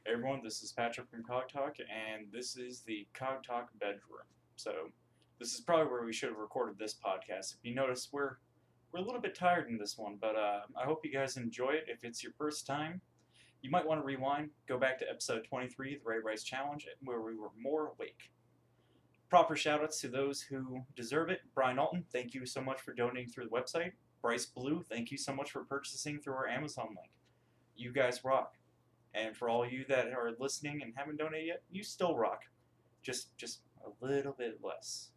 Hey everyone, this is Patrick from Cog Talk, and this is the Cog Talk bedroom. So, this is probably where we should have recorded this podcast. If you notice, we're a little bit tired in this one, but I hope you guys enjoy it. If it's your first time, you might want to rewind, go back to episode 23, the Ray Rice Challenge, where we were more awake. Proper shoutouts to those who deserve it. Brian Alton, thank you so much for donating through the website. Bryce Blue, thank you so much for purchasing through our Amazon link. You guys rock. And for all you that are listening and haven't donated yet, you still rock. Just a little bit less.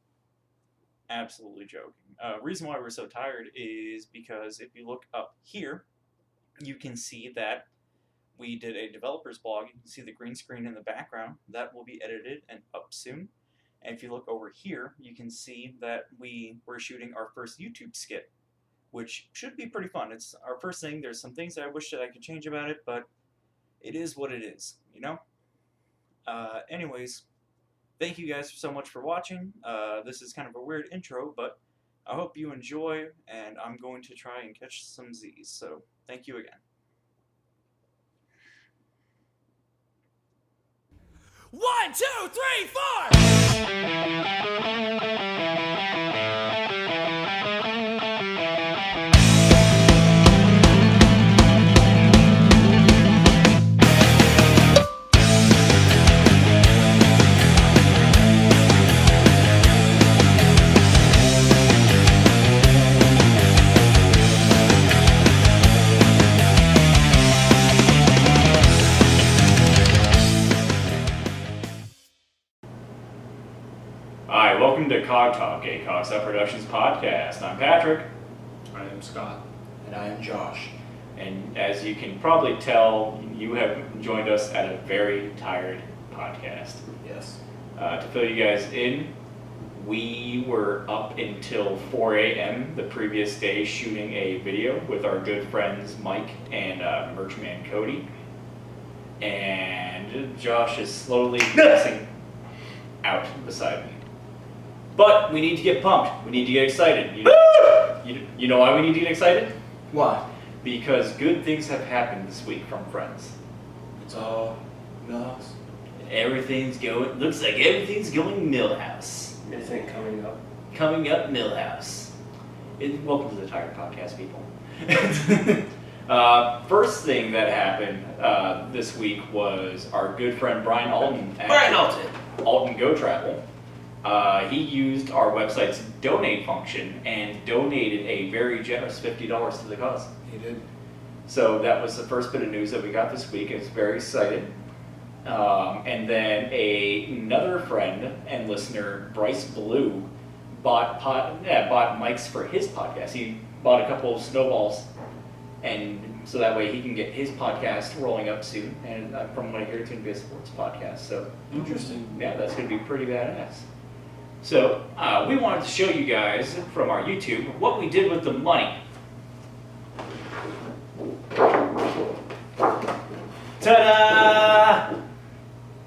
Absolutely joking. Reason why we're so tired is because if you look up here, you can see that we did a developer's blog. You can see the green screen in the background. That will be edited and up soon. And if you look over here, you can see that we're shooting our first YouTube skit, which should be pretty fun. It's our first thing. There's some things that I wish that I could change about it, but it is what it is, you know? Anyways, thank you guys so much for watching. This is kind of a weird intro, but I hope you enjoy, and I'm going to try and catch some Z's, so thank you again. 1, 2, 3, 4! Hi, welcome to Cog Talk, a Cogstop Productions podcast. I'm Patrick. I am Scott. And I am Josh. And as you can probably tell, you have joined us at a very tired podcast. Yes. To fill you guys in, we were up until 4 a.m. the previous day shooting a video with our good friends Mike and Merchman Cody. And Josh is slowly passing out beside me. But we need to get pumped. We need to get excited. You know why we need to get excited? Why? Because good things have happened this week from friends. It's all Millhouse. Looks like everything's going Millhouse. Anything coming up? Coming up Millhouse. Welcome to the Tired Podcast, people. First thing that happened this week was our good friend Brian Alton. Alton Go Travel. He used our website's donate function and donated a very generous $50 to the cause. He did. So that was the first bit of news that we got this week. I was very excited. And then another friend and listener, Bryce Blue, bought mics for his podcast. He bought a couple of snowballs, and so that way he can get his podcast rolling up soon. And from what I hear, it's going to be a sports podcast. So Interesting. yeah, that's going to be pretty badass. So we wanted to show you guys from our YouTube what we did with the money. Ta-da!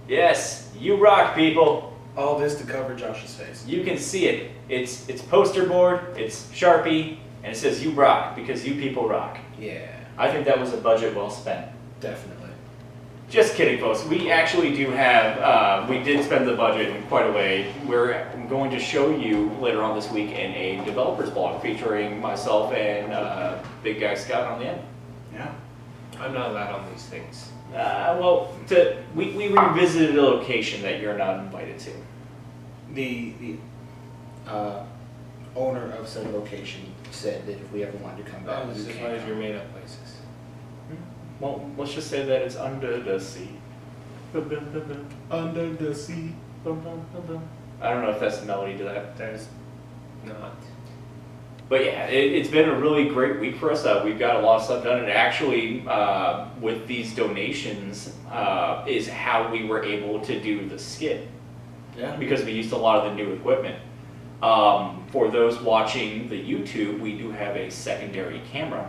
Yes, you rock, people. All this to cover Josh's face. You can see it. It's poster board, it's Sharpie, and it says you rock because you people rock. Yeah, I think that was a budget well spent. definitely. Just kidding, folks. We actually do have, we did spend the budget in quite a way. We're going to show you later on this week in a developer's blog featuring myself and big guy Scott on the end. Yeah. I'm not allowed on these things. We revisited a location that you're not invited to. The owner of said location said that if we ever wanted to come back, This we is can. one of your made up places. Well, let's just say that it's under the sea. Under the sea. I don't know if that's the melody to that. That is not. But yeah, it's been a really great week for us. We've got a lot of stuff done, and actually, with these donations, is how we were able to do the skit. Yeah. Because we used a lot of the new equipment. For those watching the YouTube, we do have a secondary camera,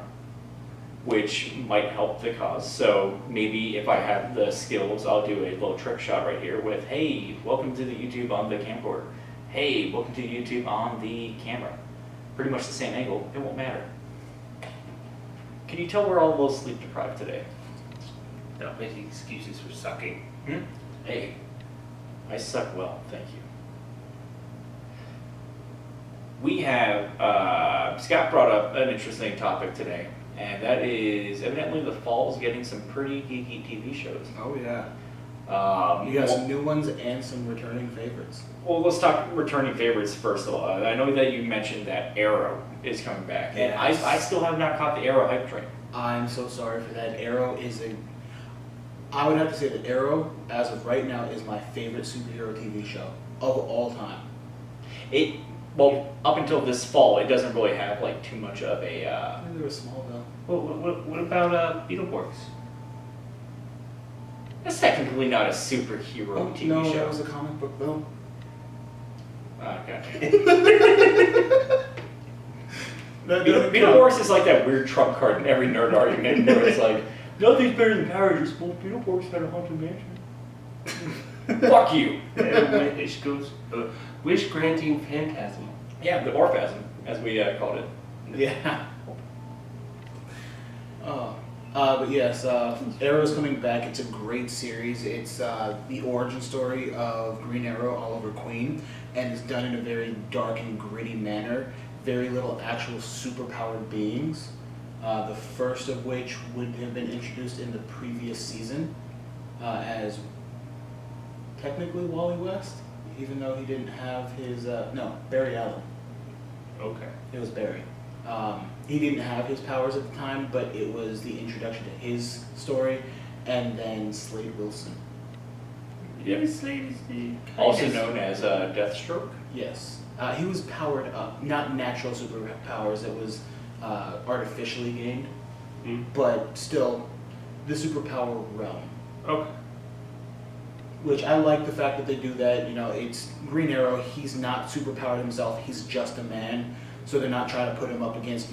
which might help the cause. So maybe if I have the skills, I'll do a little trick shot right here with, hey, welcome to the YouTube on the camcorder. Hey, welcome to YouTube on the camera. Pretty much the same angle, it won't matter. Can you tell we're all a little sleep deprived today? Not making excuses for sucking. Hey, I suck well, thank you. We have, Scott brought up an interesting topic today, and that is evidently the fall's getting some pretty geeky TV shows. Oh yeah. You well, got some new ones and some returning favorites. well, let's talk returning favorites first of all. I know that you mentioned that Arrow is coming back, and Yes. I still have not caught the Arrow hype train. I'm so sorry for that. Arrow is I would have to say that Arrow, as of right now, is my favorite superhero TV show of all time. Well, up until this fall, it doesn't really have like too much of a. There was Smallville. What about Beetleborgs? That's technically not a superhero Oh, TV no, show. that was a comic book though. Okay. Beetleborgs is like that weird trump card in every nerd argument where it's like, nothing's better than Power Rangers. Well, Beetleborgs had a haunted mansion. Fuck you. It goes wish granting phantasm. Yeah, the Orphasm, as we called it. Yeah. But yes, Arrow's coming back. It's a great series. It's the origin story of Green Arrow, Oliver Queen, and it's done in a very dark and gritty manner. Very little actual superpowered beings. The first of which would have been introduced in the previous season as technically Wally West, even though he didn't have his Barry Allen. Okay. It was Barry. He didn't have his powers at the time, but it was the introduction to his story, and then Slade Wilson. Yep. Also known as Deathstroke. Yes. He was powered up, not natural superpowers that was artificially gained, but still the superpower realm. Okay. Which I like the fact that they do that. You know, it's Green Arrow. He's not superpowered himself. He's just a man. So they're not trying to put him up against,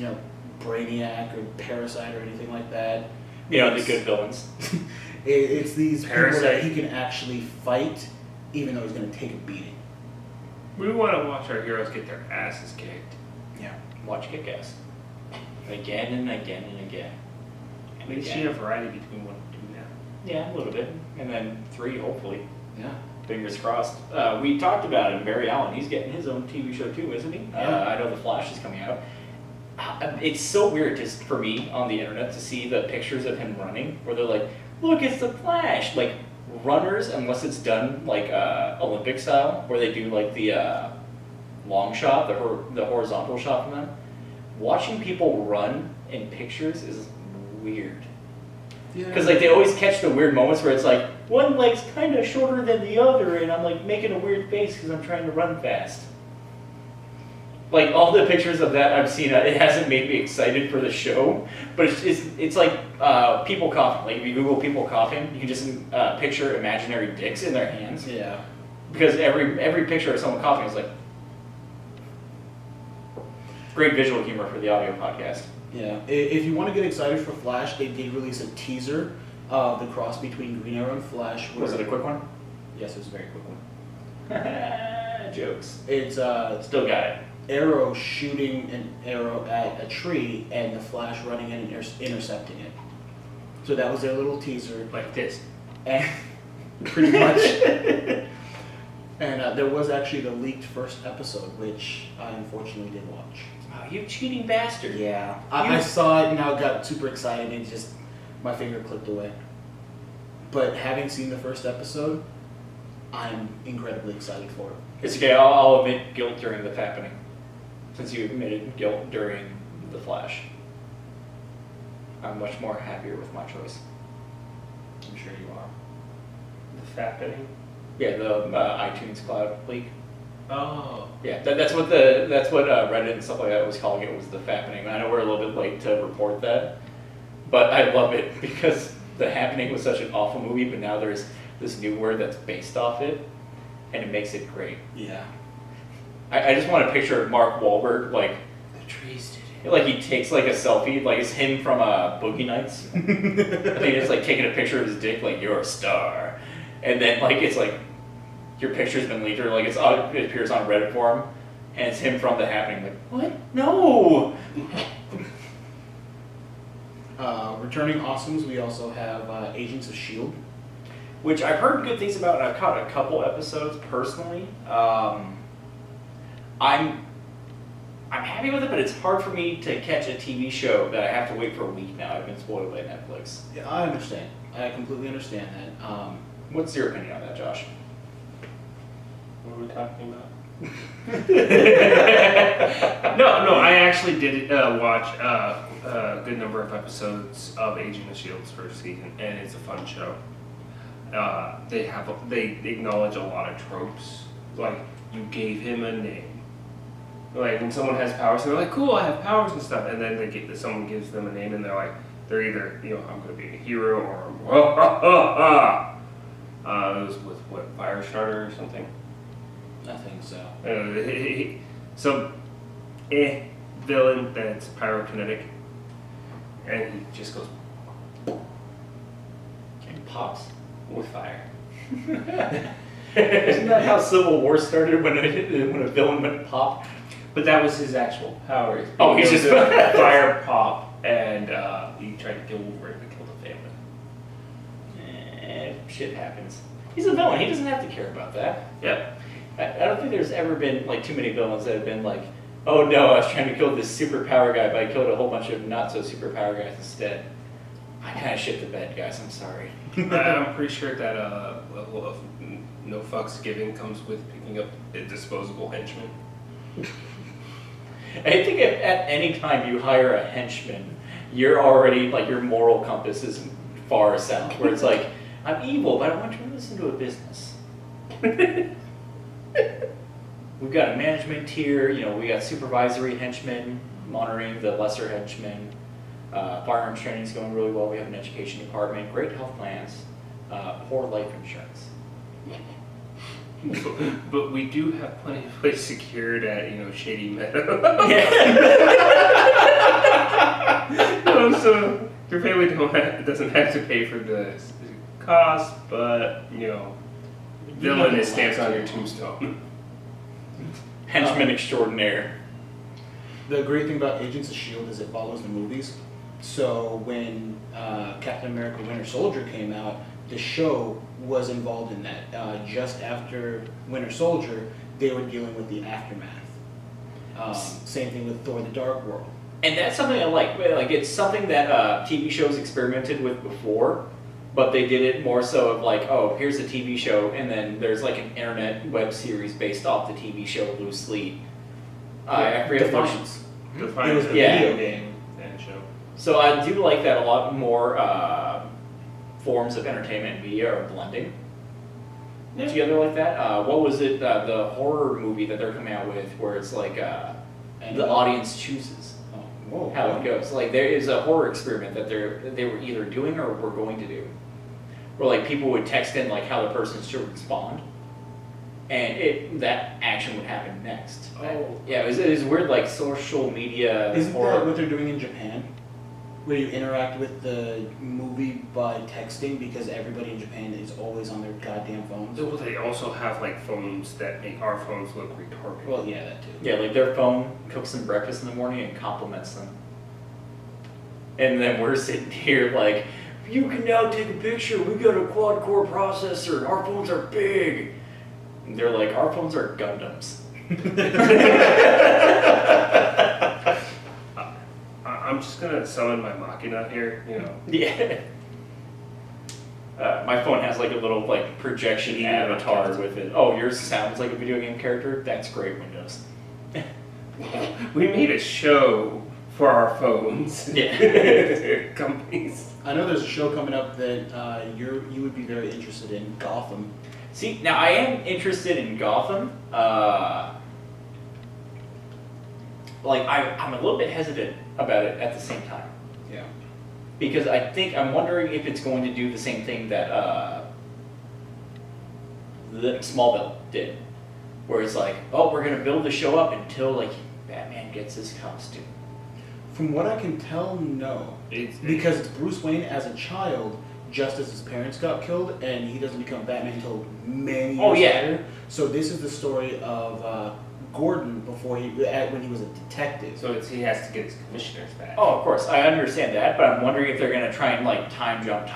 Brainiac or Parasite or anything like that. You know, the good villains. It's these people Parasite. that he can actually fight, even though he's going to take a beating. We want to watch our heroes get their asses kicked. Yeah. Watch Kick-Ass. Again and again and again. And We see a variety between 1 and 2 now. Yeah, a little bit. And then 3, hopefully. Yeah. Fingers crossed. We talked about him, Barry Allen. He's getting his own TV show too, isn't he? Yeah. I know The Flash is coming out. It's so weird just for me on the internet to see the pictures of him running where they're like, look, it's The Flash. Like, runners, unless it's done like Olympic style, where they do like the long shot, the horizontal shot from them. Watching people run in pictures is weird. Because like they always catch the weird moments where it's like one leg's kind of shorter than the other, and I'm like making a weird face because I'm trying to run fast. Like all the pictures of that I've seen, it hasn't made me excited for the show. But it's like people coughing. Like if you Google people coughing, you can just picture imaginary dicks in their hands. Yeah. Because every picture of someone coughing is like great visual humor for the audio podcast. Yeah. If you want to get excited for Flash, they did release a teaser of the cross between Green Arrow and Flash. Was it a quick one? Yes, it was a very quick one. Jokes. It's Still got it. Arrow shooting an arrow at a tree and the Flash running in and intercepting it. So that was their little teaser. Like this. And pretty much. And there was actually the leaked first episode, which I unfortunately did watch. Oh, you cheating bastard. Yeah. I saw it and I got super excited and just my finger clicked away. But having seen the first episode, I'm incredibly excited for it. It's okay, I'll admit guilt during the happening. Since you admitted guilt during The Flash. I'm much more happier with my choice. I'm sure you are. The fappening. Yeah, the iTunes Cloud leak. Oh. Yeah, that's what Reddit and stuff like that was calling it, was the Fappening. I know we're a little bit late to report that, but I love it because The Happening was such an awful movie, but now there's this new word that's based off it, and it makes it great. Yeah. I just want a picture of Mark Wahlberg, like, The trees did it. like he takes like a selfie, like it's him from Boogie Nights. I think it's like taking a picture of his dick, like, you're a star. And then like it's like your picture's been leaked, or like it appears on Reddit forum, and it's him from The Happening. Like, what? No. Returning awesomes, we also have Agents of S.H.I.E.L.D. which I've heard good things about, and I've caught a couple episodes personally. I'm happy with it, but it's hard for me to catch a TV show that I have to wait for a week now. I've been spoiled by Netflix. Yeah, I understand. I completely understand that. What's your opinion on that, Josh? What are we talking about? No, I actually did watch a good number of episodes of Agent of S.H.I.E.L.D.'s first season, and it's a fun show. They acknowledge a lot of tropes, like you gave him a name. Like when someone has powers, they're like, "Cool, I have powers and stuff," and then someone gives them a name, and they're either I'm going to be a hero or it was with what, Firestarter or something. I think so. Some villain that's pyrokinetic, and he just goes And pops with fire. Isn't that how Civil War started when a villain went pop? But that was his actual power. Oh, he's It was just- a fire pop, and he tried to kill Wolverine to kill the family. Shit happens. He's a villain. He doesn't have to care about that. Yep. I don't think there's ever been like too many villains that have been like, oh no, I was trying to kill this superpower guy, but I killed a whole bunch of not so superpower guys instead. I kind of shit the bed, guys. I'm sorry. I'm pretty sure that level of no fucks given comes with picking up a disposable henchman. I think if at any time you hire a henchman, you're already like your moral compass is far south. Where it's like, I'm evil, but I want to turn this into a business. We've got a management tier. We got supervisory henchmen monitoring the lesser henchmen. Firearms training is going really well. We have an education department, great health plans, poor life insurance. But we do have plenty of ways secured at Shady Meadow. So your family doesn't have to pay for the cost, but villain is stamped on your tombstone. Henchman extraordinaire. The great thing about Agents of S.H.I.E.L.D. is it follows the movies. So when Captain America Winter Soldier came out, the show was involved in that. Just after Winter Soldier, they were dealing with the aftermath. Same thing with Thor: The Dark World. And that's something I like. Like it's something that TV shows experimented with before, but they did it more so of like, oh, here's a TV show, and then there's like an internet web series based off the TV show loosely. I forget what Defiance. Define It was the a Yeah. video game. and show. So I do like that a lot more. Forms of entertainment and media are blending together like that. What was it? The horror movie that they're coming out with, where it's like the audience chooses Whoa, how it goes. Like there is a horror experiment that they were either doing or were going to do, where like people would text in like how the person should respond, and that action would happen next. Yeah, it was weird, like social media. Isn't horror. that what they're doing in Japan? Where you interact with the movie by texting because everybody in Japan is always on their goddamn phones. Well, they also have like phones that make our phones look retarded. Well, yeah, that too. Yeah, like their phone cooks them breakfast in the morning and compliments them. And then we're sitting here like, you can now take a picture, we got a quad-core processor, our phones are big. And they're like, our phones are Gundams. I'm just gonna summon my Machina here, Yeah. My phone has like a little like projection Yeah, avatar okay. with it. Oh, yours sounds like a video game character? That's great, Windows. We made a show for our phones. Yeah. Companies. I know there's a show coming up that you would be very interested in, Gotham. See, now I am interested in Gotham. I'm a little bit hesitant about it at the same time. Yeah. Because I'm wondering if it's going to do the same thing that Smallville did. Where it's like, oh, we're going to build the show up until like Batman gets his costume. From what I can tell, no. Because it's Bruce Wayne as a child, just as his parents got killed, and he doesn't become Batman until many years Oh, yeah. later. So this is the story of Gordon before when he was a detective. So he has to get his commissioner's back. Oh, of course, I understand that, but I'm wondering if they're gonna try and like time jump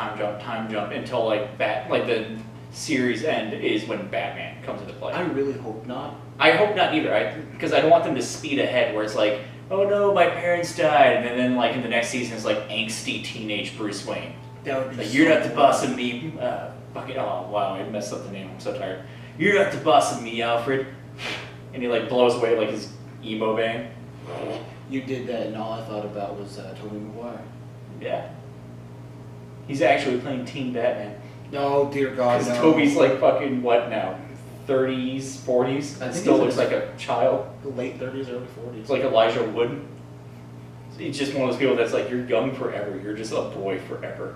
until like the series end is when Batman comes into play. I really hope not. I hope not either, because I don't want them to speed ahead where it's like, oh no, my parents died, and then like in the next season it's like angsty teenage Bruce Wayne. That would be Like, so you're not the boss boring. of me, fucking, oh wow, I messed up the name, I'm so tired. You're not the boss of me, Alfred. And he like blows away like his emo bang. You did that, and all I thought about was Tobey Maguire. Yeah. He's actually playing Teen Batman. No, dear God, Because no. Toby's like fucking, what now? 30s, 40s? I And think still he's looks like a child. late 30s, early 40s. It's like Elijah Wood. He's just one of those people that's like, you're young forever. You're just a boy forever.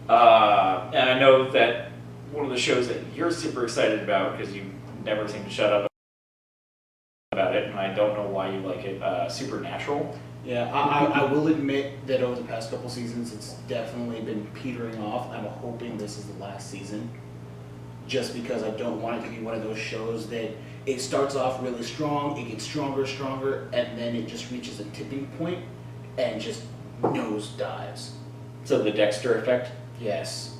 And I know that one of the shows that you're super excited about, because you never seem to shut up about it, and I don't know why you like it, Supernatural. Yeah, I will admit that over the past couple seasons, it's definitely been petering off. I'm hoping this is the last season, just because I don't want it to be one of those shows that it starts off really strong, it gets stronger, and then it just reaches a tipping point and just nosedives. So the Dexter effect. Yes.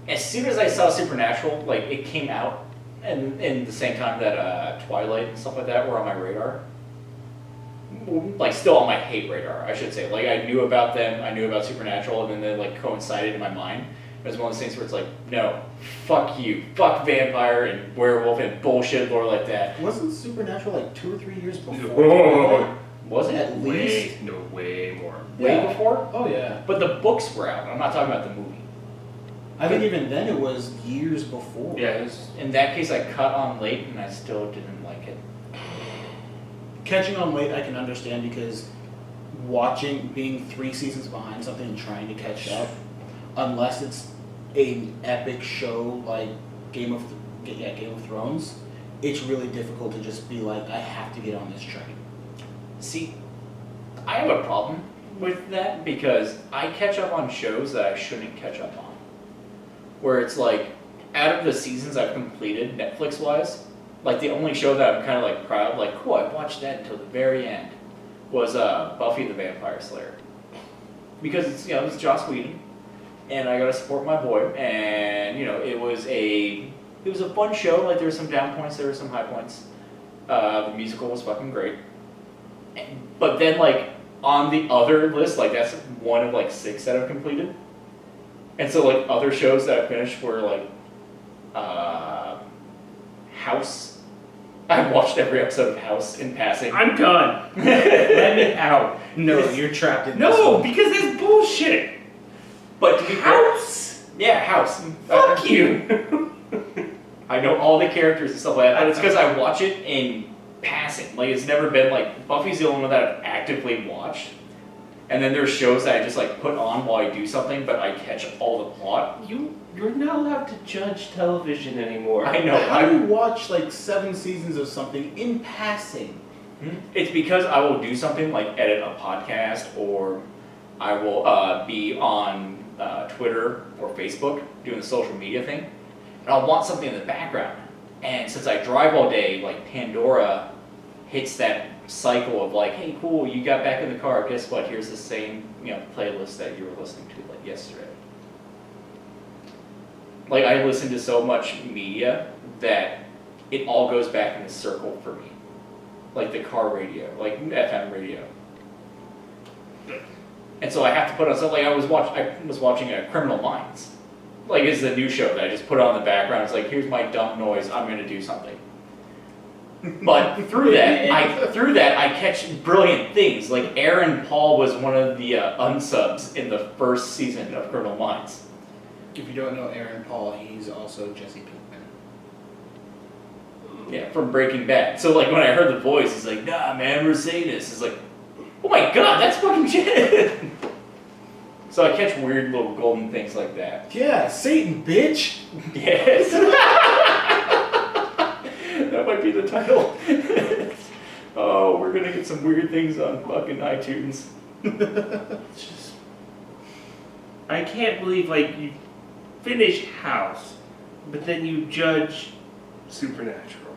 As soon as I saw Supernatural, like it came out, and in the same time that Twilight and stuff like that were on my radar, like still on my hate radar, I should say. Like I knew about them, I knew about Supernatural, and then they like coincided in my mind. It was one of those things where it's like, no, fuck you, fuck vampire and werewolf and bullshit lore like that. Wasn't Supernatural like 2 or 3 years before? Whoa. Was it? At least. Way more. Way Yeah. before? Oh yeah. But the books were out. I'm not talking about the movie. I think even then it was years before. Yeah, it was, In that case, I cut on late and I still didn't like it. Catching on late I can understand because being 3 seasons behind something and trying to catch up, unless it's an epic show like Game of Thrones, it's really difficult to just be like, I have to get on this train. See, I have a problem with that because I catch up on shows that I shouldn't catch up on. Where it's like, out of the seasons I've completed, Netflix-wise, like the only show that I'm kind of like proud, like, cool, I watched that until the very end, was Buffy the Vampire Slayer. Because it's, it's Joss Whedon, and I gotta support my boy, and, it was a fun show, like there were some down points, there were some high points. The musical was fucking great. But then, like, on the other list, like, that's one of, like, 6 that I've completed. And so, like, other shows that I finished were, like, House. I've watched every episode of House in passing. I'm done. Let me out. No, you're trapped in this No, one. because it's bullshit. But to be fair, House. yeah, House. Fuck you. I know all the characters and stuff like that, but it's because I watch it in passing. Like, it's never been, like, Buffy's the only one that I've actively watched. And then there's shows that I just, like, put on while I do something, but I catch all the plot. You're not allowed to judge television anymore. I know. How do you watch like 7 seasons of something in passing? It's because I will do something like edit a podcast, or I will be on Twitter or Facebook doing the social media thing, and I'll want something in the background. And since I drive all day, like Pandora hits that cycle of like, hey, cool, you got back in the car. Guess what? Here's the same playlist that you were listening to like yesterday. Like I listen to so much media that it all goes back in a circle for me. Like the car radio, like FM radio. And so I have to put on something. Like I was watching Criminal Minds. Like it's the new show that I just put on the background. It's like, here's my dumb noise. I'm gonna do something. But through that, I catch brilliant things. Like Aaron Paul was one of the unsubs in the first season of Criminal Minds. If you don't know Aaron Paul, he's also Jesse Pinkman. Yeah, from Breaking Bad. So like when I heard the voice, he's like, nah, man, Mercedes. It's like, oh my god, that's fucking shit. So I catch weird little golden things like that. Yeah, Satan, bitch! Yes. That might be the title. Oh, we're gonna get some weird things on fucking iTunes. It's just, I can't believe like you finish House, but then you judge Supernatural.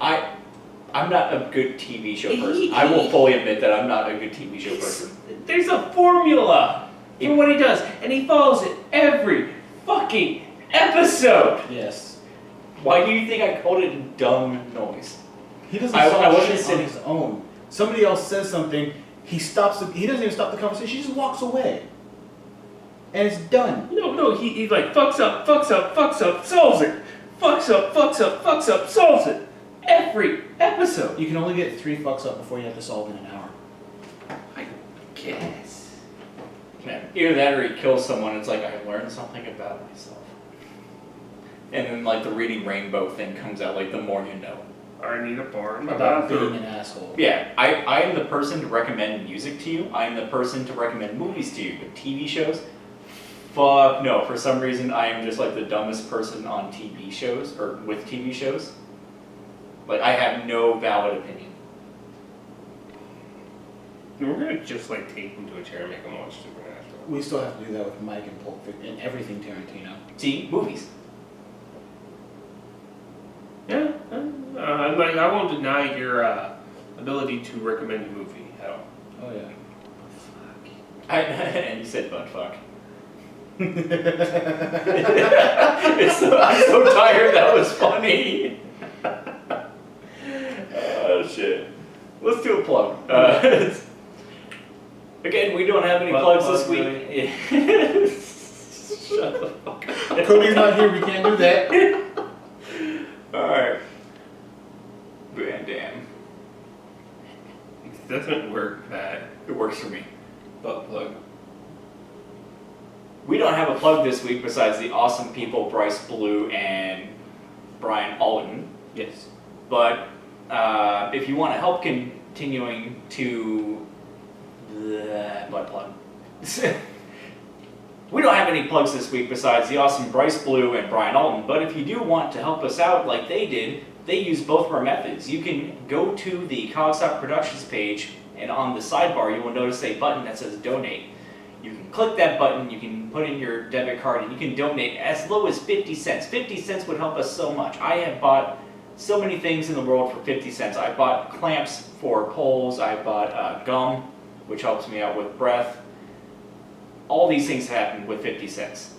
I'm not a good TV show person. I will fully admit that I'm not a good TV show person. There's a formula for what he does, and he follows it every fucking episode. Yes. Why do you think I called it dumb noise? He doesn't I solve wasn't shit on sitting- his own. Somebody else says something, he doesn't even stop the conversation, he just walks away. And it's done. No, he like fucks up, solves it. Fucks up, solves it. Every episode. You can only get 3 fucks up before you have to solve in an hour. I guess. Man, either that or he kills someone. It's like I learned something about myself. And then like the reading rainbow thing comes out like the more you know. I need a bar in my About being bathroom. an asshole. Yeah, I am the person to recommend music to you. I am the person to recommend movies to you. But TV shows, fuck no. For some reason, I am just like the dumbest person on TV shows or with TV shows. Like I have no valid opinion. We're gonna just like take him to a chair and make him watch Supernatural. We still have to do that with Mike and Pulp Fiction and everything Tarantino. See, movies. Yeah, like I won't deny your ability to recommend a movie at all. Oh yeah. And you said butt fuck. I'm so tired. That was funny. Oh shit. Let's do a plug. Again, we don't have any Butt plugs plug, this week. Shut the fuck up. Cody's not here, we can't do that. Alright. Van Damme. It doesn't work that It works for me. butt plug. We don't have a plug this week besides the awesome people Bryce Blue and Brian Alden. Yes. But if you want to help continuing to the butt plug. We don't have any plugs this week besides the awesome Bryce Blue and Brian Alden, but if you do want to help us out like they did, they use both of our methods. You can go to the Cogstock Productions page, and on the sidebar you will notice a button that says donate. You can click that button, you can put in your debit card, and you can donate as low as 50 cents. 50 cents would help us so much. I have bought so many things in the world for 50 cents. I bought clamps for poles, I bought gum, which helps me out with breath. All these things happen with 50 cents.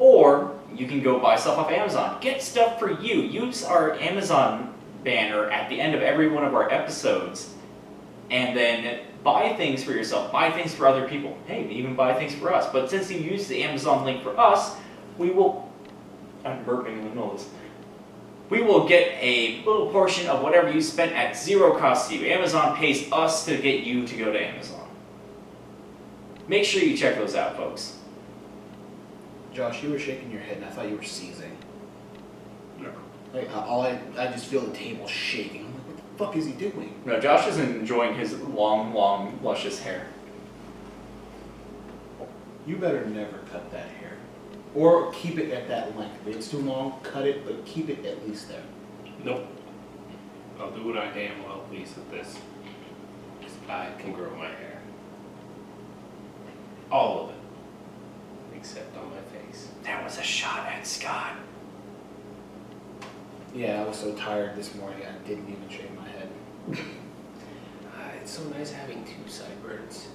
Or you can go buy stuff off Amazon. Get stuff for you. Use our Amazon banner at the end of every one of our episodes, and then buy things for yourself. Buy things for other people. Hey, even buy things for us. But since you use the Amazon link for us, we will... I'm burping in the middle of this. We will get a little portion of whatever you spent at zero cost to you. Amazon pays us to get you to go to Amazon. Make sure you check those out, folks. Josh, you were shaking your head and I thought you were seizing. No. Like, I just feel the table shaking. I'm like, what the fuck is he doing? No, Josh is enjoying his long, long, luscious hair. You better never cut that hair. Or keep it at that length. If it's too long, cut it, but keep it at least there. Nope. I'll do what I damn well please with this. 'Cause I can grow my hair. All of it. Except on my face. That was a shot at Scott. Yeah, I was so tired this morning I didn't even shave my head. It's so nice having 2 sideburns.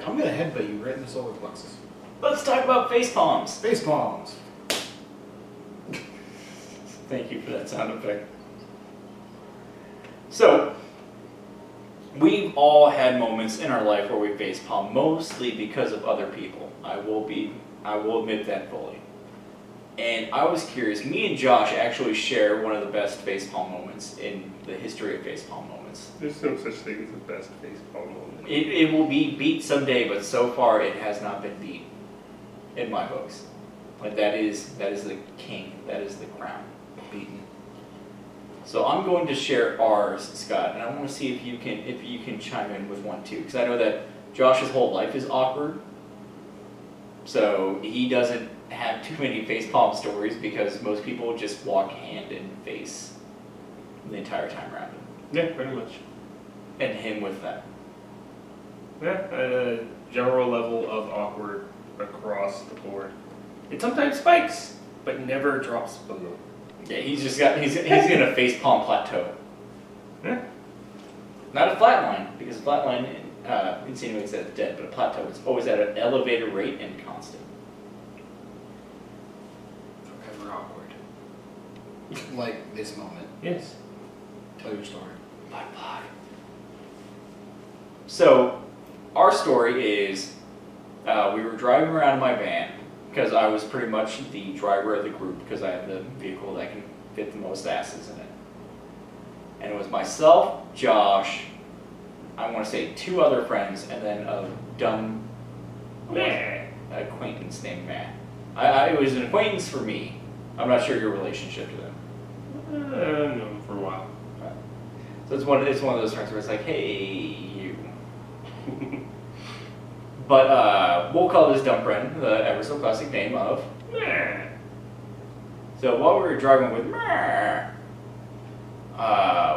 I'm gonna headbutt you right in the solar plexus. Let's talk about face palms. Face palms. Thank you for that sound effect. So, we've all had moments in our life where we facepalm, mostly because of other people. I will admit that fully. And I was curious, me and Josh actually share one of the best facepalm moments in the history of facepalm moments. There's no such thing as the best baseball moment. It will be beat someday, but so far it has not been beat in my books. Like that is the king, that is the crown. Beaten. So I'm going to share ours, Scott, and I want to see if you can chime in with one too, because I know that Josh's whole life is awkward, so he doesn't have too many facepalm stories because most people just walk hand and face the entire time around him, Yeah, pretty much. and him with that. Yeah, general level of awkward across the board. It sometimes spikes, but never drops below. Yeah, he's in a facepalm plateau. Yeah. Not a flat line, because a flat line insinuates that it's dead, but a plateau is always at an elevated rate and constant. Forever awkward. Like this moment. Yes. Tell your story. Bye. So, our story is we were driving around in my van because I was pretty much the driver of the group because I have the vehicle that can fit the most asses in it. And it was myself, Josh, I want to say 2 other friends, and then a dumb acquaintance named Matt. It was an acquaintance for me. I'm not sure your relationship to them. No, for a while. So it's one of those friends where it's like, hey, you. But we'll call this dumb friend the ever so classic name of. So while we were driving with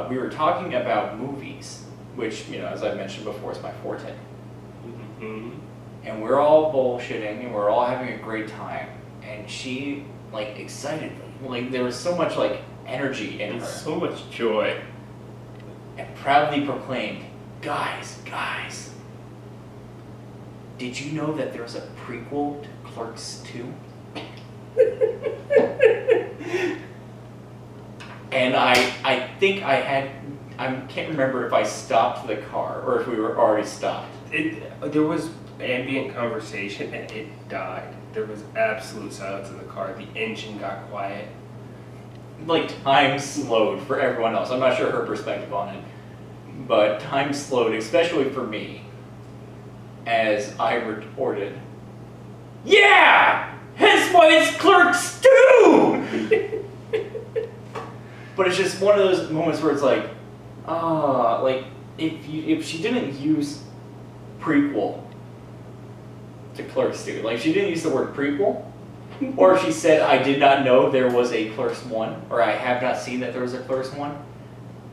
we were talking about movies, which, as I mentioned before, is my forte. Mm-hmm. And we're all bullshitting and we're all having a great time. And she, excitedly, there was so much, energy in And her. so much joy. And proudly proclaimed, guys, did you know that there's a prequel to Clerks 2? And I think I can't remember if I stopped the car or if we were already stopped. There was ambient conversation and it died. There was absolute silence in the car. The engine got quiet. Time slowed for everyone else. I'm not sure her perspective on it. But time slowed, especially for me, as I retorted, yeah! Hence why it's Clerks 2! But it's just one of those moments where it's if she didn't use prequel to Clerks 2, she didn't use the word prequel, or if she said, I did not know there was a Clerks 1, or I have not seen that there was a Clerks 1,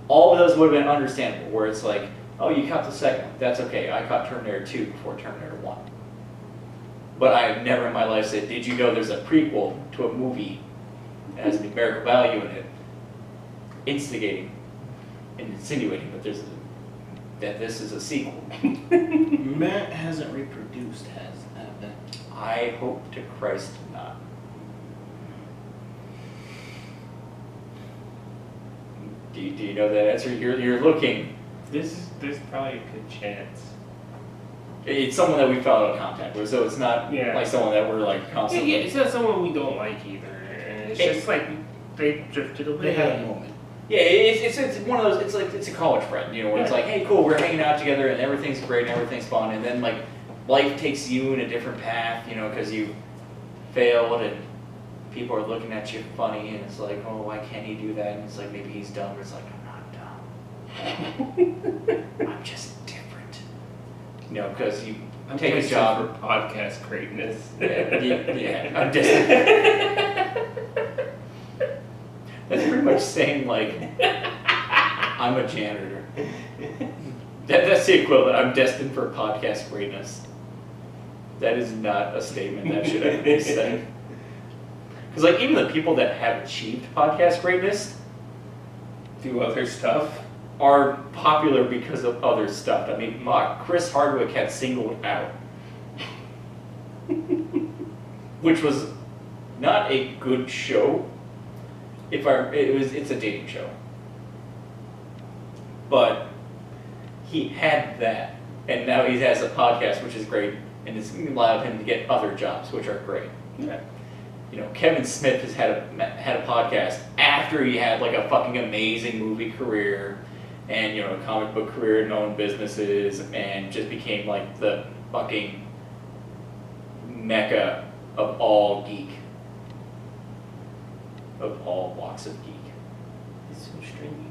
all of those would have been understandable, where it's oh, you caught the second one, that's okay, I caught Terminator 2 before Terminator 1. But I have never in my life said, did you know there's a prequel to a movie that has numerical value in it, instigating and insinuating that this is a sequel. Matt hasn't reproduced, have they? I hope to Christ not. Do you know that answer? You're looking. There's probably a good chance. It's someone that we fell out of contact with, so it's not someone that we're constantly. Yeah, it's not someone we don't like either. And it's just they drifted away. They had a moment. Yeah, it's one of those. It's a college friend, where it's hey, cool, we're hanging out together and everything's great and everything's fun, and then life takes you in a different path, because you failed and people are looking at you funny, and it's oh, why can't he do that? And it's maybe he's dumb, but it's I'm not dumb. I'm just different. Because you take a job for podcast greatness. yeah, I'm destined. That's pretty much saying I'm a janitor. That's the equivalent. I'm destined for podcast greatness. That is not a statement that should ever be said. Because even the people that have achieved podcast greatness Do other stuff. are popular because of other stuff. I mean, Chris Hardwick had Singled Out, which was not a good show. It's a dating show, but he had that, and now he has a podcast, which is great, and it's allowed him to get other jobs, which are great. Yeah. Kevin Smith has had a podcast after he had a fucking amazing movie career, and a comic book career and owned businesses, and just became the fucking mecca of all geek. Of all walks of geek. It's so strange.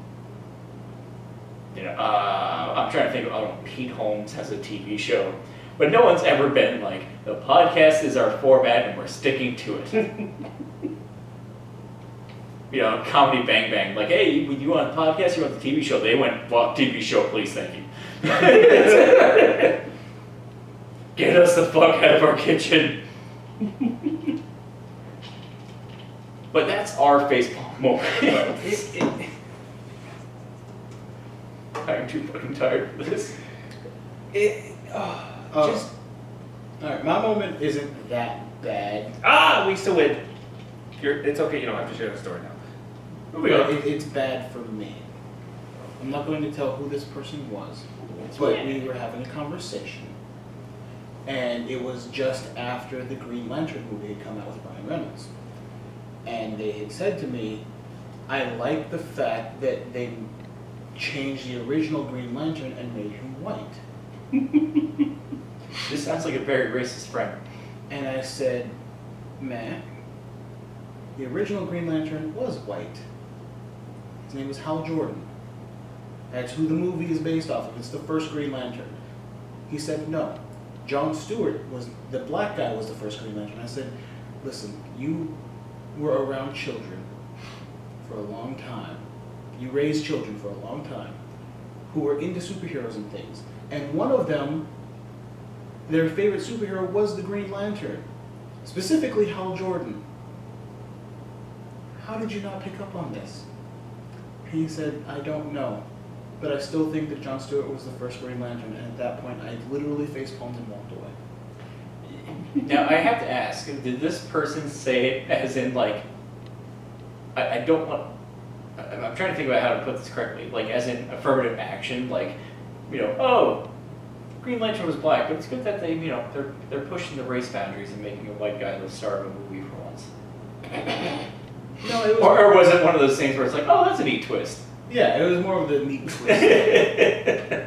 I'm trying to think of, Pete Holmes has a TV show, but no one's ever been the podcast is our format and we're sticking to it. Comedy Bang Bang, hey, you want a podcast, you want the TV show? They went, well, TV show, please, thank you. Get us the fuck out of our kitchen. But that's our facepalm moment. I'm too fucking tired for this. Just all right. My moment isn't that bad. We still win. It's okay. You don't have to share the story now. Moving But on. it's bad for me. I'm not going to tell who this person was, but we were having a conversation, and it was just after the Green Lantern movie had come out with Ryan Reynolds, and they had said to me, "I like the fact that they changed the original Green Lantern and made him white." This sounds like a very racist friend. And I said, "Meh, the original Green Lantern was white. His name was Hal Jordan. That's who the movie is based off of. It's the first Green Lantern." He said, "No, John Stewart was the black guy was the first Green Lantern." I said, "Listen, you were around children for a long time. You raised children for a long time who were into superheroes and things. And one of them, their favorite superhero was the Green Lantern, specifically Hal Jordan. How did you not pick up on this?" He said, "I don't know, but I still think that John Stewart was the first Green Lantern." And at that point, I literally facepalmed and walked away. Now, I have to ask, did this person say it as in, like, I don't want, I'm trying to think about how to put this correctly, like, as in affirmative action, like, oh, Green Lantern was black, but it's good that they, they're pushing the race boundaries and making a white guy the star of a movie for once. No, it was. Or was it one of those things where it's like, oh, that's a neat twist? Yeah, it was more of the neat twist.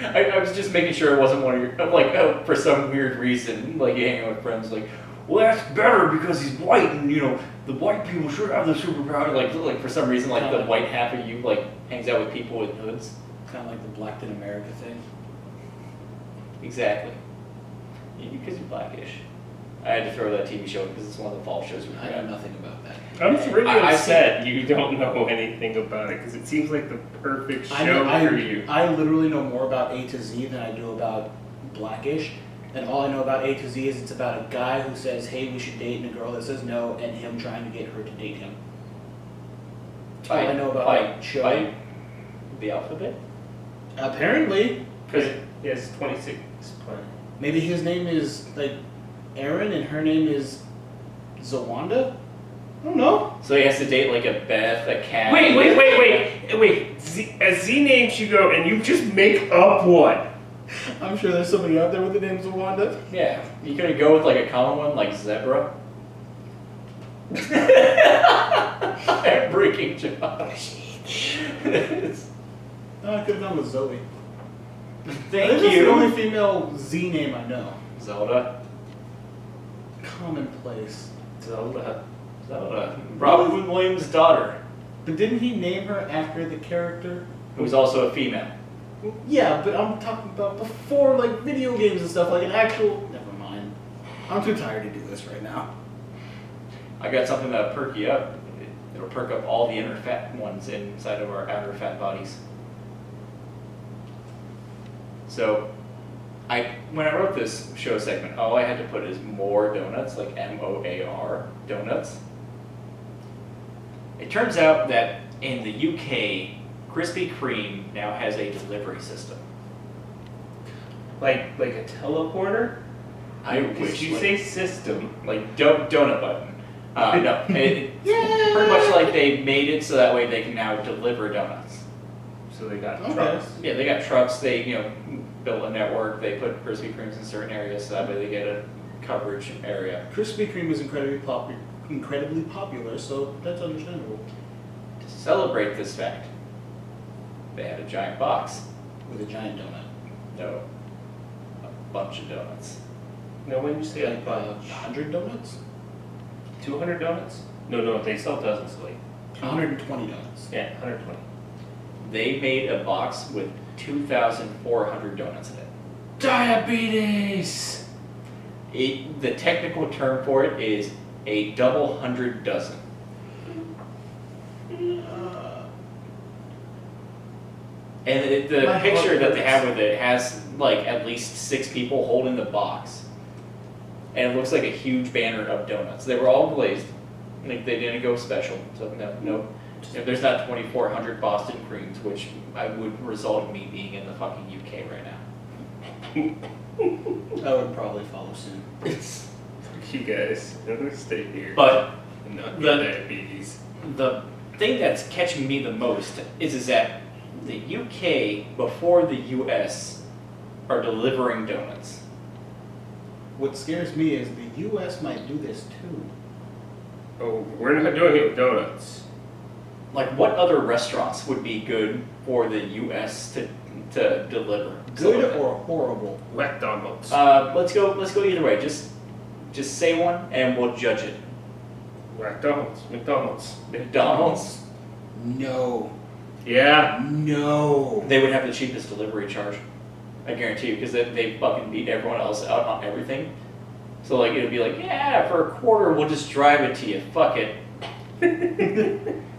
I was just making sure it wasn't one of your, like, for some weird reason, like, you hang out with friends, like, well, that's better because he's white, and, the white people should have the superpower. Like for some reason, like, the white half of you, like, hangs out with people with hoods. Kind of like the Black in America thing. Exactly. Because you're blackish. I had to throw that TV show because it's one of the fall shows we I know nothing about that. I'm really I upset you don't know anything about it because it seems like the perfect show for you. I literally know more about A to Z than I do about Blackish. And all I know about A to Z is it's about a guy who says, "Hey, we should date," and a girl that says no, and him trying to get her to date him. All I know about that show. By the alphabet? Apparently. Because he has 26 planets. Maybe his name is, like, Aaron, and her name is Zawanda? I don't know. So he has to date, like, a Beth, a Cat. Wait. As Z names you go, and you just make up one. I'm sure there's somebody out there with the name Zawanda. Yeah. You couldn't go with, like, a common one, like Zebra? I'm breaking Josh. I could have gone with Zoe. Thank That's the you. only female Z name I know. Zelda. Commonplace. Zelda. Robin Williams' daughter, But didn't he name her after the character? who was also a female. Yeah, but I'm talking about before, like, video games and stuff, like an actual... Never mind. I'm too tired to do this right now. I got something that'll perk you up. It'll perk up all the inner fat ones inside of our outer fat bodies. So, when I wrote this show segment, all I had to put is more donuts, like MOAR donuts. It turns out that in the UK, Krispy Kreme now has a delivery system. Like a teleporter? I Because wish. you say system. Like donut button. No, pretty much like they made it so that way they can now deliver donuts. So they got Okay. trucks. Yeah, they got trucks. They built a network. They put Krispy Kremes in certain areas so that way they get a coverage area. Krispy Kreme is incredibly popular, so that's understandable. To celebrate this fact, they had a giant box. With a giant donut. No, a bunch of donuts. No, when you say Like, a bunch. 100 donuts? 200 donuts? No, they sell dozens, like. 120 donuts. Yeah, 120. They made a box with 2,400 donuts in it. Diabetes! The technical term for it is a double 100 dozen. And the My picture heart that they have hurts. with it has like at least 6 people holding the box. And it looks like a huge banner of donuts. They were all glazed. Like they didn't go special, so no. If there's not 2,400 Boston creams, which I would result in me being in the fucking UK right now. I would probably follow suit. Fuck you guys. I'm gonna stay here. But and not the- get diabetes. the thing that's catching me the most is that the UK before the US are delivering donuts. What scares me is the U.S. might do this too. Oh, we're not doing it with donuts. Like, what other restaurants would be good for the U.S. to deliver? Good something? or horrible? McDonald's. Let's go either way. Just say one, and we'll judge it. McDonald's. McDonald's. No. Yeah. No. They would have the cheapest delivery charge. I guarantee you, because they fucking beat everyone else out on everything. So like it'd be like, yeah, for a quarter we'll just drive it to you. Fuck it.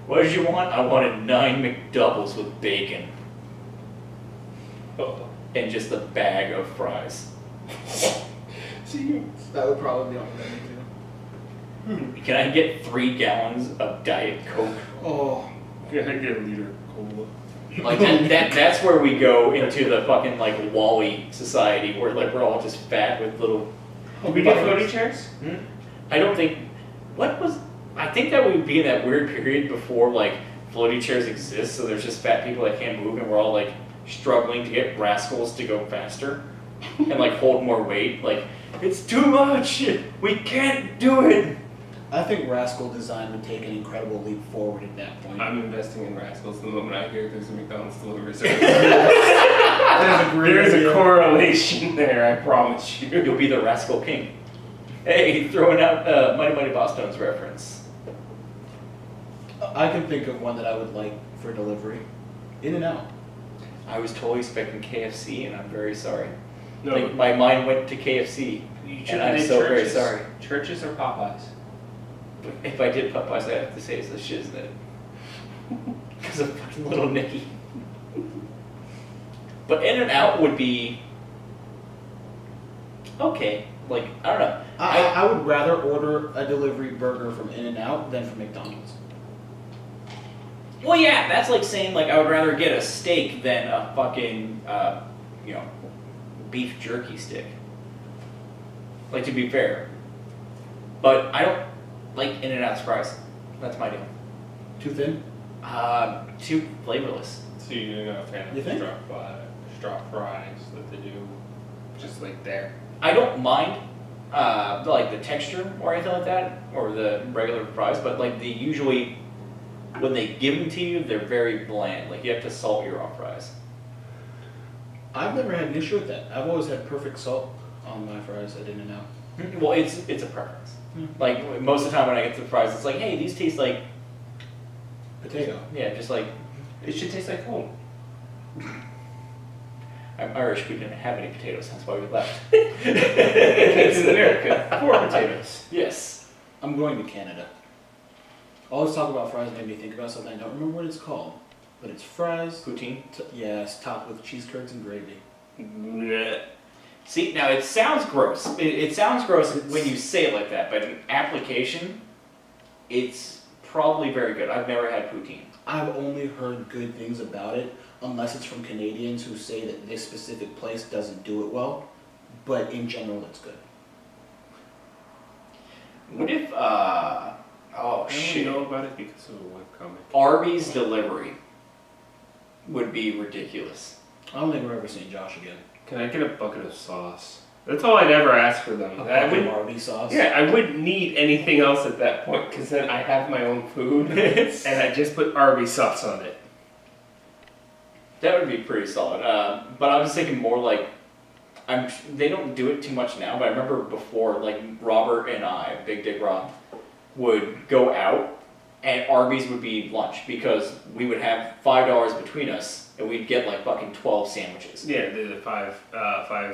What did you want? I wanted 9 McDoubles with bacon Oh. and just a bag of fries. See, that would probably be on the menu too. Can I get 3 gallons of Diet Coke? Oh. Yeah, I get a liter of cola. Like that's where we go into the fucking like Wall-E society where like we're all just fat with little. Did we get floaty chairs? I don't think. I think that would be in that weird period before like floaty chairs exist. So there's just fat people that can't move, and we're all like struggling to get rascals to go faster and like hold more weight. Like it's too much. We can't do it. I think Rascal design would take an incredible leap forward at that point. I'm investing in Rascals the moment I hear there's a McDonald's delivery service. That's a great There's idea. a correlation there, I promise you. You'll be the rascal king. Hey, throwing out Mighty Mighty Boss Tones reference. I can think of one that I would like for delivery. In and Out. I was totally expecting KFC, and I'm very sorry. No, Like my mind went to KFC, you and I'm did so very Churches. sorry. Churches or Popeyes? If I did Popeyes, I'd have to say it's the shiznit. Because of fucking Little Nicky. But In and Out would be okay. Like I don't know. I would rather order a delivery burger from In and Out than from McDonald's. Well, yeah, that's like saying like I would rather get a steak than a fucking beef jerky stick. Like to be fair, but I don't like In and Out's fries. That's my deal. Too thin? Too flavorless. So you're not a fan You of think? straw fries that they do just like there? I don't mind like the texture or anything like that, or the regular fries, but like they usually, when they give them to you, they're very bland. Like you have to salt your own fries. I've never had an issue with that. I've always had perfect salt on my fries at In and Out. Well, it's a preference. Like most of the time when I get to the fries, it's like, hey, these taste like, Potato. yeah, just like, It should taste like home. I'm Irish, we didn't have any potatoes, that's why we left. It's in America. 4 potatoes. Yes. I'm going to Canada. All this talk about fries made me think about something I don't remember what it's called. But it's fries. Poutine. Yes, topped with cheese curds and gravy. Blech. See, now it sounds gross. It sounds gross when you say it like that, but in application, it's probably very good. I've never had poutine. I've only heard good things about it, unless it's from Canadians who say that this specific place doesn't do it well. But in general, it's good. What if, oh I only shit, know about it because of a webcomic. Arby's delivery would be ridiculous. I don't think we're ever seeing Josh again. Can I get a bucket of sauce? That's all I'd ever ask for them. I Bucket of wouldn't. Arby's sauce. Yeah, I wouldn't need anything else at that point because then I have my own food and I just put Arby's sauce on it. That would be pretty solid. But I was thinking more like, they don't do it too much now, but I remember before, like Robert and I, Big Dick Rob, would go out and Arby's would be lunch because we would have $5 between us and we'd get like fucking 12 sandwiches. Yeah, the five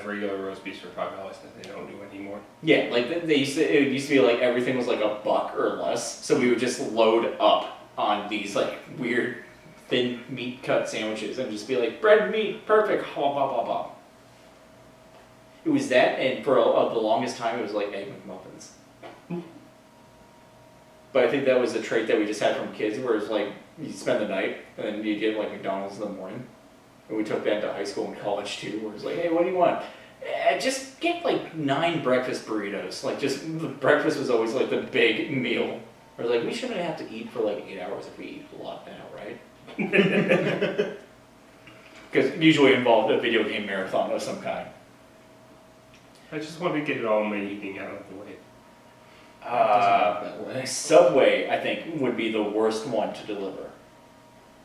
regular roast beefs for $5 that they don't do anymore. Yeah, like it used to be like everything was like $1 or less, so we would just load up on these like weird thin meat cut sandwiches and just be like bread and meat, perfect, blah blah blah blah. It was that, and for the longest time it was like egg McMuffins. but I think that was a trait that we just had from kids, where it's like you spend the night and then you get like McDonald's in the morning. And we took that into high school and college too, where it's like, hey, what do you want? Just get like 9 breakfast burritos. Like just breakfast was always like the big meal. Or like we shouldn't have to eat for like 8 hours if we eat a lot now, right? Because usually involved a video game marathon of some kind. I just want to get it all in my evening out of the way. That way. Subway, I think, would be the worst one to deliver.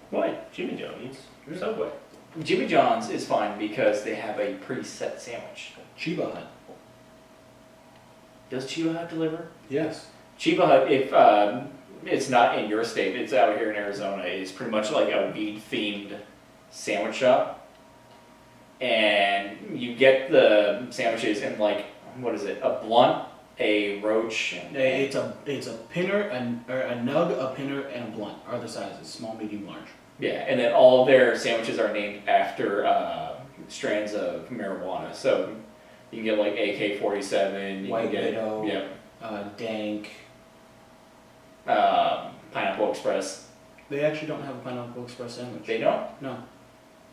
Why? Jimmy John's. Subway. Jimmy John's is fine because they have a preset sandwich. Chiba Hut. Does Chiba Hut deliver? Yes. Chiba Hut, if it's not in your state, it's out here in Arizona, is pretty much like a weed-themed sandwich shop. And you get the sandwiches in like, what is it, a blunt, a roach. It's a pinner, a nug, a pinner, and a blunt are the sizes: small, medium, large. Yeah, and then all of their sandwiches are named after strands of marijuana. So you can get like AK-47, you White can get Widow. yeah, Dank. Pineapple Express. They actually don't have a Pineapple Express sandwich. They don't? No.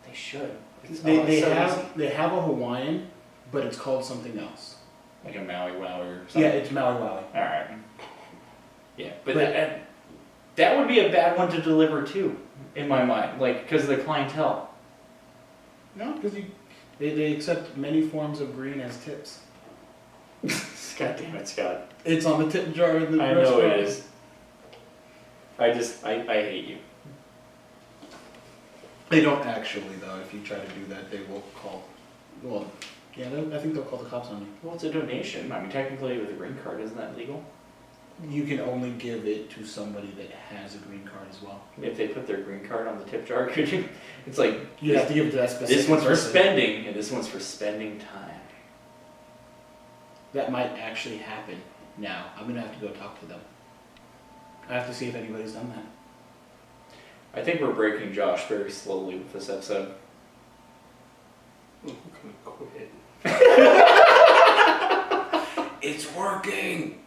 They should. They so have easy. they have a Hawaiian, but it's called something else. Like a Maui Wowie or something. Yeah, it's Maui Wowie. All right. Yeah, but that would be a bad one to deliver too, in my mind, like because of the clientele. No, because they accept many forms of green as tips. God damn it, Scott. It's on the tip jar in the I restaurant. know it is. I hate you. They don't actually, though. If you try to do that, they will call. Well, yeah, I think they'll call the cops on you. Well, it's a donation. I mean, technically, with a green card, isn't that legal? You can only give it to somebody that has a green card as well. If they put their green card on the tip jar, could you? It's like You have to give it to that specific this one's for person. spending, and this one's for spending time. That might actually happen now. I'm gonna have to go talk to them. I have to see if anybody's done that. I think we're breaking Josh very slowly with this episode. I'm gonna quit. It's working!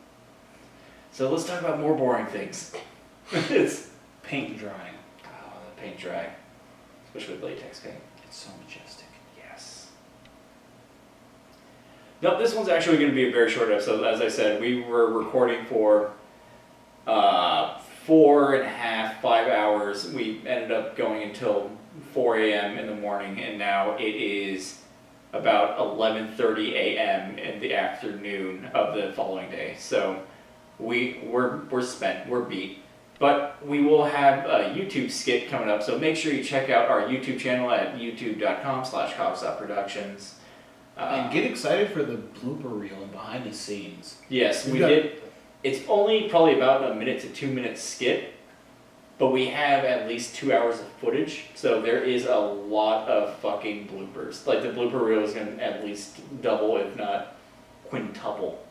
So let's talk about more boring things. It's Paint drying. the paint dry, especially with latex paint. It's so majestic. Yes. No, this one's actually going to be a very short episode. As I said, we were recording for 4.5, 5 hours. We ended up going until 4 a.m. in the morning, and now it is about 11:30 a.m. in the afternoon of the following day. So we're spent, we're beat. But we will have a YouTube skit coming up, so make sure you check out our YouTube channel at youtube.com/cogsopproductions. And get excited for the blooper reel and behind the scenes. Yes, We've we got- did. It's only probably about a 1 to 2 minute skit, but we have at least 2 hours of footage, so there is a lot of fucking bloopers. Like the blooper reel is going to at least double, if not quintuple,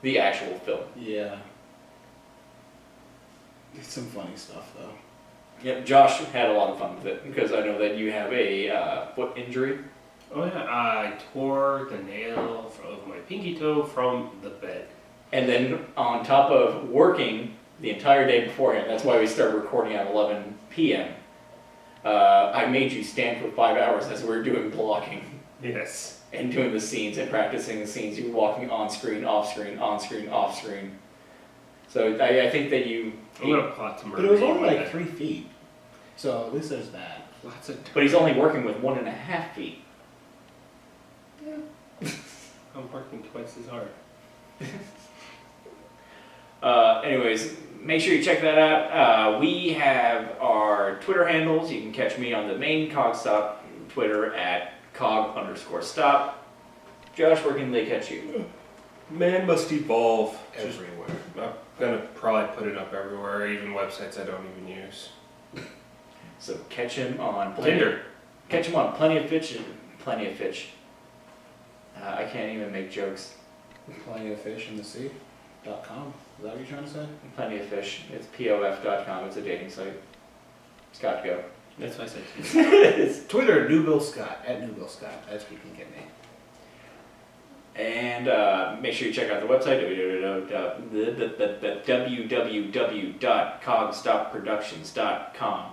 the actual film. Yeah. It's some funny stuff, though. Yep, Josh had a lot of fun with it because I know that you have a foot injury. Oh yeah, I tore the nail of my pinky toe from the bed. And then on top of working the entire day beforehand, that's why we started recording at 11 p.m. I made you stand for 5 hours as we were doing blocking Yes. and doing the scenes and practicing the scenes. You were walking on screen, off screen, on screen, off screen. So I think that you... I'm gonna plot to murder. But it was you only one like day. 3 feet. So at least there's that. Lots of. But he's only working with 1.5 feet. I'm working twice as hard. Anyways, make sure you check that out. We have our Twitter handles. You can catch me on the main CogStop Twitter at cog_stop. Josh, where can they catch you? Man must evolve. Everywhere. I'm gonna probably put it up everywhere, even websites I don't even use. So catch him on Tinder. Catch him on Plenty of Fish. Plenty of Fish. I can't even make jokes. Plenty of fish in the sea.com. Is that what you're trying to say? Plenty of Fish. It's POF.com. It's a dating site. Scott, go. That's what I said. Twitter, New Bill Scott, at New Bill Scott. That's where you can get me. And make sure you check out the website, www.cogstopproductions.com.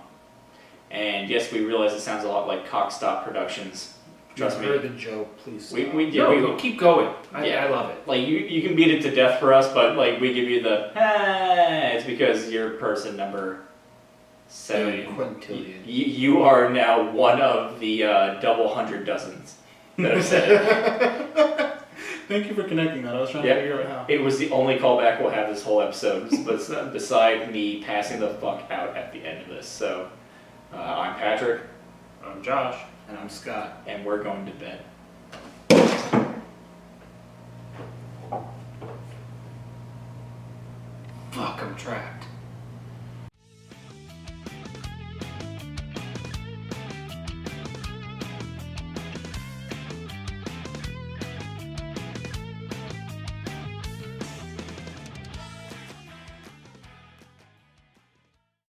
And yes, we realize it sounds a lot like Cogstop Productions. Trust me. I heard the joke, please stop. No, keep going. I love it. Like, you can beat it to death for us, but, like, we give you the, it's because you're person number 7. Quintillion. You are now one of the double 100 dozens that have said it. Thank you for connecting that. I was trying to Yeah. figure out how. It was the only callback we'll have this whole episode, but beside me passing the fuck out at the end of this. So, I'm Patrick, I'm Josh. And I'm Scott. and we're going to bed. Fuck, I'm trapped.